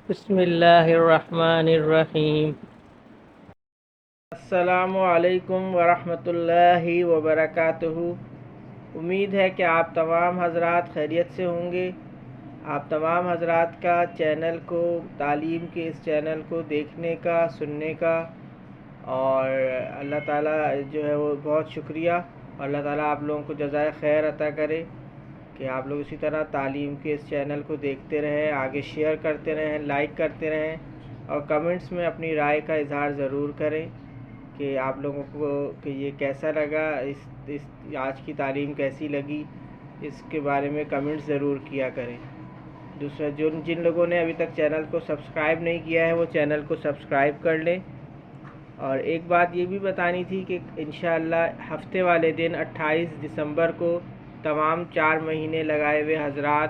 بسم اللہ الرحمن الرحیم۔ السلام علیکم ورحمۃ اللہ وبرکاتہ۔ امید ہے کہ آپ تمام حضرات خیریت سے ہوں گے۔ آپ تمام حضرات کا چینل کو، تعلیم کے اس چینل کو دیکھنے کا، سننے کا اور اللہ تعالیٰ جو ہے وہ بہت شکریہ، اور اللہ تعالیٰ آپ لوگوں کو جزائے خیر عطا کرے کہ آپ لوگ اسی طرح تعلیم کے اس چینل کو دیکھتے رہیں، آگے شیئر کرتے رہیں، لائک کرتے رہیں اور کمنٹس میں اپنی رائے کا اظہار ضرور کریں کہ آپ لوگوں کو کہ یہ کیسا لگا، اس آج کی تعلیم کیسی لگی، اس کے بارے میں کمنٹس ضرور کیا کریں۔ دوسرا، جن لوگوں نے ابھی تک چینل کو سبسکرائب نہیں کیا ہے وہ چینل کو سبسکرائب کر لیں۔ اور ایک بات یہ بھی بتانی تھی کہ انشاءاللہ ہفتے والے دن 28 دسمبر کو تمام 4 مہینے لگائے ہوئے حضرات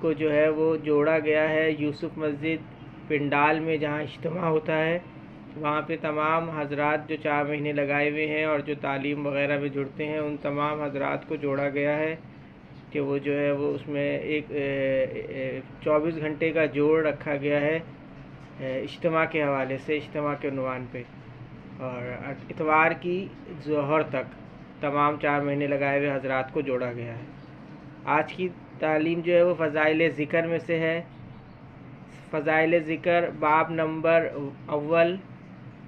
کو جو ہے وہ جوڑا گیا ہے یوسف مسجد پنڈال میں، جہاں اجتماع ہوتا ہے وہاں پہ تمام حضرات جو 4 مہینے لگائے ہوئے ہیں اور جو تعلیم وغیرہ میں جڑتے ہیں ان تمام حضرات کو جوڑا گیا ہے کہ وہ جو ہے وہ اس میں ایک 24 گھنٹے کا جوڑ رکھا گیا ہے اجتماع کے حوالے سے، اجتماع کے عنوان پہ، اور اتوار کی ظہر تک تمام 4 مہینے لگائے ہوئے حضرات کو جوڑا گیا ہے۔ آج کی تعلیم جو ہے وہ فضائل ذکر میں سے ہے۔ فضائل ذکر باب نمبر اول،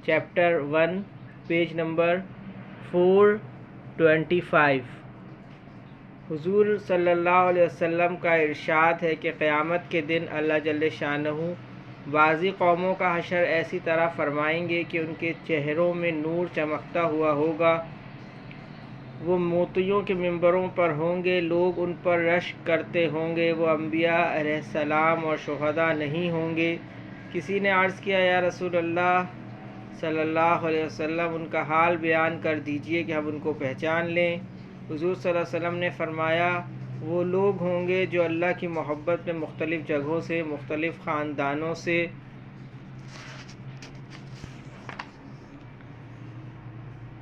چیپٹر 1، پیج نمبر 425۔ حضور صلی اللہ علیہ وسلم کا ارشاد ہے کہ قیامت کے دن اللہ جل شانہ بعضی قوموں کا حشر ایسی طرح فرمائیں گے کہ ان کے چہروں میں نور چمکتا ہوا ہوگا، وہ موتیوں کے ممبروں پر ہوں گے، لوگ ان پر رشک کرتے ہوں گے، وہ انبیاء علیہ السلام اور شہداء نہیں ہوں گے۔ کسی نے عرض کیا، یا رسول اللہ صلی اللہ علیہ وسلم، ان کا حال بیان کر دیجئے کہ ہم ان کو پہچان لیں۔ حضور صلی اللہ علیہ وسلم نے فرمایا، وہ لوگ ہوں گے جو اللہ کی محبت میں مختلف جگہوں سے، مختلف خاندانوں سے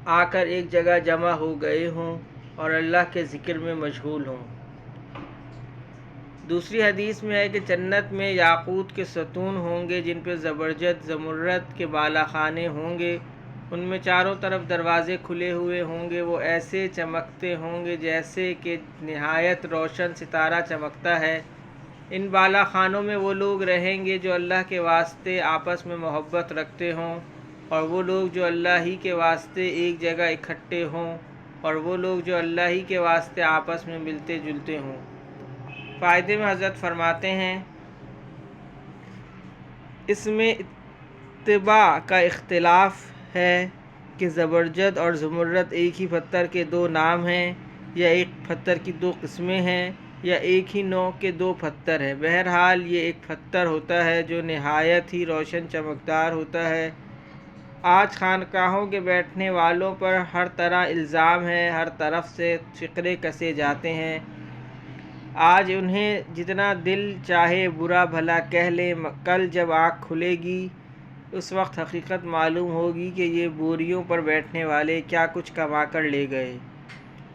آ کر ایک جگہ جمع ہو گئے ہوں اور اللہ کے ذکر میں مشغول ہوں۔ دوسری حدیث میں ہے کہ جنت میں یاقوت کے ستون ہوں گے جن پہ زبرجد زمرد کے بالا خانے ہوں گے، ان میں چاروں طرف دروازے کھلے ہوئے ہوں گے، وہ ایسے چمکتے ہوں گے جیسے کہ نہایت روشن ستارہ چمکتا ہے۔ ان بالا خانوں میں وہ لوگ رہیں گے جو اللہ کے واسطے آپس میں محبت رکھتے ہوں، اور وہ لوگ جو اللہ ہی کے واسطے ایک جگہ اکٹھے ہوں، اور وہ لوگ جو اللہ ہی کے واسطے آپس میں ملتے جلتے ہوں۔ فائدے میں حضرت فرماتے ہیں، اس میں اتباع کا اختلاف ہے کہ زبرجد اور زمرد ایک ہی پتھر کے دو نام ہیں، یا ایک پتھر کی دو قسمیں ہیں، یا ایک ہی نوع کے دو پتھر ہیں۔ بہرحال یہ ایک پتھر ہوتا ہے جو نہایت ہی روشن چمکدار ہوتا ہے۔ آج خانقاہوں کے بیٹھنے والوں پر ہر طرح الزام ہے، ہر طرف سے فقرے کسے جاتے ہیں۔ آج انہیں جتنا دل چاہے برا بھلا کہہ لیں، کل جب آنکھ کھلے گی اس وقت حقیقت معلوم ہوگی کہ یہ بوریوں پر بیٹھنے والے کیا کچھ کما کر لے گئے۔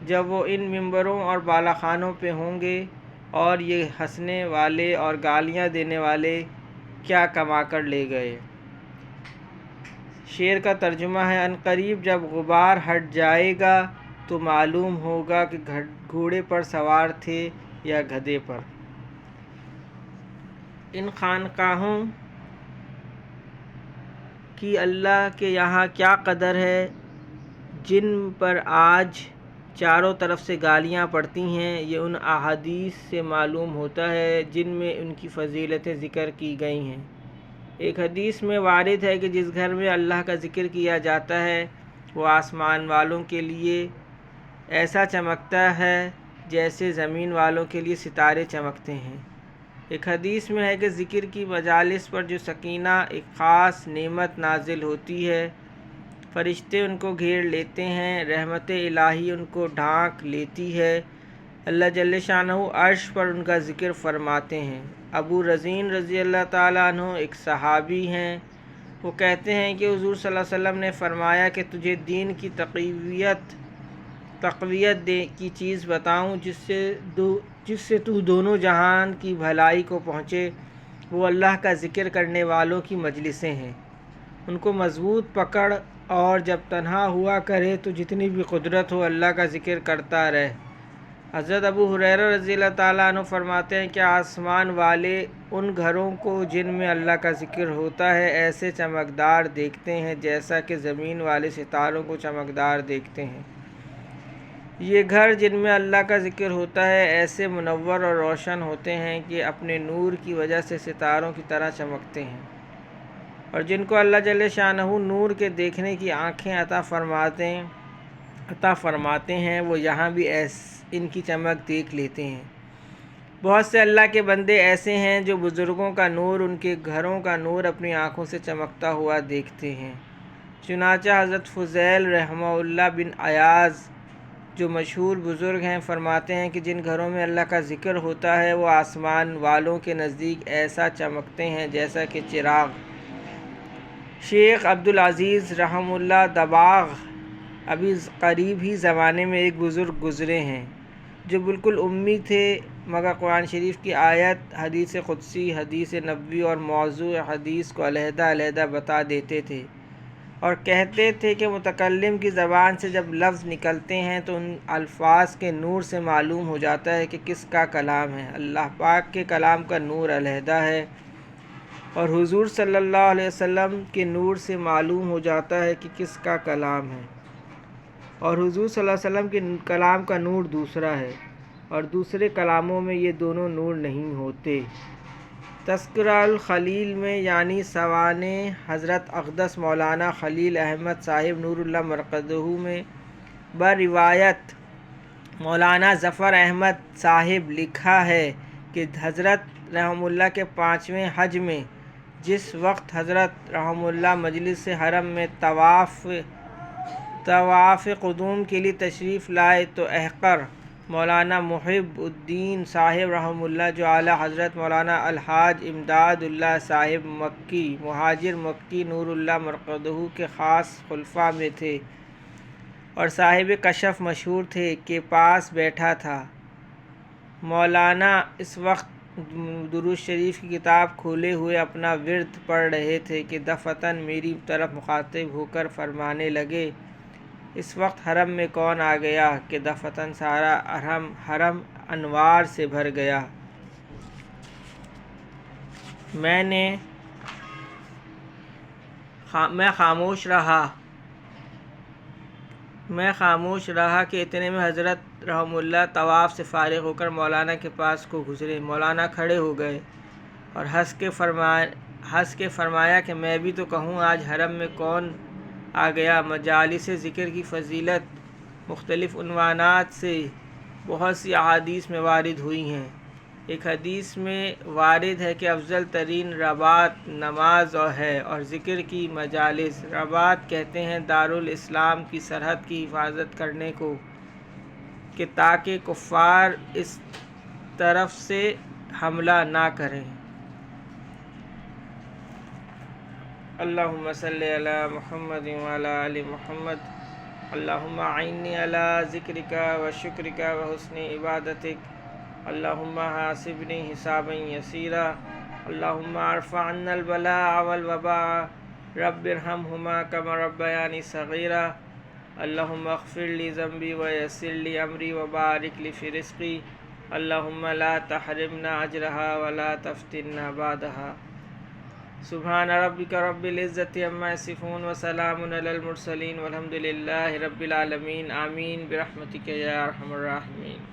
جب وہ ان ممبروں اور بالا خانوں پہ ہوں گے اور یہ ہنسنے والے اور گالیاں دینے والے کیا کما کر لے گئے۔ شعر کا ترجمہ ہے، عنقریب جب غبار ہٹ جائے گا تو معلوم ہوگا کہ گھوڑے پر سوار تھے یا گدھے پر۔ ان خانقاہوں کی اللہ کے یہاں کیا قدر ہے جن پر آج چاروں طرف سے گالیاں پڑتی ہیں، یہ ان احادیث سے معلوم ہوتا ہے جن میں ان کی فضیلتیں ذکر کی گئی ہیں۔ ایک حدیث میں وارد ہے کہ جس گھر میں اللہ کا ذکر کیا جاتا ہے وہ آسمان والوں کے لیے ایسا چمکتا ہے جیسے زمین والوں کے لیے ستارے چمکتے ہیں۔ ایک حدیث میں ہے کہ ذکر کی مجالس پر جو سکینہ، ایک خاص نعمت نازل ہوتی ہے، فرشتے ان کو گھیر لیتے ہیں، رحمت الہی ان کو ڈھانک لیتی ہے، اللہ جل شانہ عرش پر ان کا ذکر فرماتے ہیں۔ ابو رزین رضی اللہ تعالیٰ عنہ ایک صحابی ہیں، وہ کہتے ہیں کہ حضور صلی اللہ علیہ وسلم نے فرمایا کہ تجھے دین کی تقویت کی چیز بتاؤں جس سے تو دونوں جہان کی بھلائی کو پہنچے۔ وہ اللہ کا ذکر کرنے والوں کی مجلسیں ہیں، ان کو مضبوط پکڑ اور جب تنہا ہوا کرے تو جتنی بھی قدرت ہو اللہ کا ذکر کرتا رہے۔ حضرت ابو ہریرہ رضی اللہ تعالیٰ عنہ فرماتے ہیں کہ آسمان والے ان گھروں کو جن میں اللہ کا ذکر ہوتا ہے ایسے چمکدار دیکھتے ہیں جیسا کہ زمین والے ستاروں کو چمکدار دیکھتے ہیں۔ یہ گھر جن میں اللہ کا ذکر ہوتا ہے ایسے منور اور روشن ہوتے ہیں کہ اپنے نور کی وجہ سے ستاروں کی طرح چمکتے ہیں، اور جن کو اللہ جل شانہ نور کے دیکھنے کی آنکھیں عطا فرماتے ہیں وہ یہاں بھی ان کی چمک دیکھ لیتے ہیں۔ بہت سے اللہ کے بندے ایسے ہیں جو بزرگوں کا نور، ان کے گھروں کا نور اپنی آنکھوں سے چمکتا ہوا دیکھتے ہیں۔ چنانچہ حضرت فضیل رحمہ اللہ بن ایاز جو مشہور بزرگ ہیں فرماتے ہیں کہ جن گھروں میں اللہ کا ذکر ہوتا ہے وہ آسمان والوں کے نزدیک ایسا چمکتے ہیں جیسا کہ چراغ۔ شیخ عبدالعزیز رحمہ اللہ دباغ ابھی قریب ہی زمانے میں ایک بزرگ گزرے ہیں جو بالکل امی تھے، مگر قرآن شریف کی آیت، حدیث قدسی، حدیث نبوی اور موضوع حدیث کو علیحدہ علیحدہ بتا دیتے تھے، اور کہتے تھے کہ متکلم کی زبان سے جب لفظ نکلتے ہیں تو ان الفاظ کے نور سے معلوم ہو جاتا ہے کہ کس کا کلام ہے۔ اللہ پاک کے کلام کا نور علیحدہ ہے، اور حضور صلی اللہ علیہ وسلم کے نور سے معلوم ہو جاتا ہے کہ کس کا کلام ہے، اور حضور صلی اللہ علیہ وسلم کے کلام کا نور دوسرا ہے، اور دوسرے کلاموں میں یہ دونوں نور نہیں ہوتے۔ تذکرہ الخلیل میں یعنی سوانح حضرت اقدس مولانا خلیل احمد صاحب نور اللہ مرقدہ میں بروایت مولانا ظفر احمد صاحب لکھا ہے کہ حضرت رحمہ اللہ کے 5ویں حج میں جس وقت حضرت رحمہ اللہ مجلس حرم میں طواف قدوم کے لیے تشریف لائے تو احقر مولانا محب الدین صاحب رحمہ اللہ جو اعلیٰ حضرت مولانا الحاج امداد اللہ صاحب مکی مہاجر مکی نور اللہ مرقدہ کے خاص خلفاء میں تھے اور صاحب کشف مشہور تھے کے پاس بیٹھا تھا۔ مولانا اس وقت درود شریف کی کتاب کھولے ہوئے اپنا ورد پڑھ رہے تھے کہ دفعتاً میری طرف مخاطب ہو کر فرمانے لگے، اس وقت حرم میں کون آ گیا کہ دفعتاً سارا حرم انوار سے بھر گیا۔ میں خاموش رہا کہ اتنے میں حضرت رحمہ اللہ طواف سے فارغ ہو کر مولانا کے پاس کو گزرے۔ مولانا کھڑے ہو گئے اور ہنس کے فرمایا کہ میں بھی تو کہوں آج حرم میں کون آ گیا۔ مجالس ذکر کی فضیلت مختلف عنوانات سے بہت سی احادیث میں وارد ہوئی ہیں۔ ایک حدیث میں وارد ہے کہ افضل ترین رباط نماز ہے اور ذکر کی مجالس۔ رباط کہتے ہیں دارالاسلام کی سرحد کی حفاظت کرنے کو کہ تاکہ کفار اس طرف سے حملہ نہ کریں۔ اللہم صلی علی محمد وعلی آل محمد، اللہم اعنی علی ذکرک و شکرک و حسن عبادتک، اللہم حاسبنی حسابا یسیرا، اللہم ارفع عنا البلاء والوباء، رب ارحمہما کما ربیانی صغیرا، اللہم اغفر لی ذنبی ویسر لی امری وبارک لی فی رزقی، اللہم لا تحرمنا اجرہا ولا تفتنا بعدہا۔ سبحان ربک رب العزت عما یصفون وسلام علی المرسلین والحمد للہ رب العالمین، آمین برحمتک یا ارحم الراحمین۔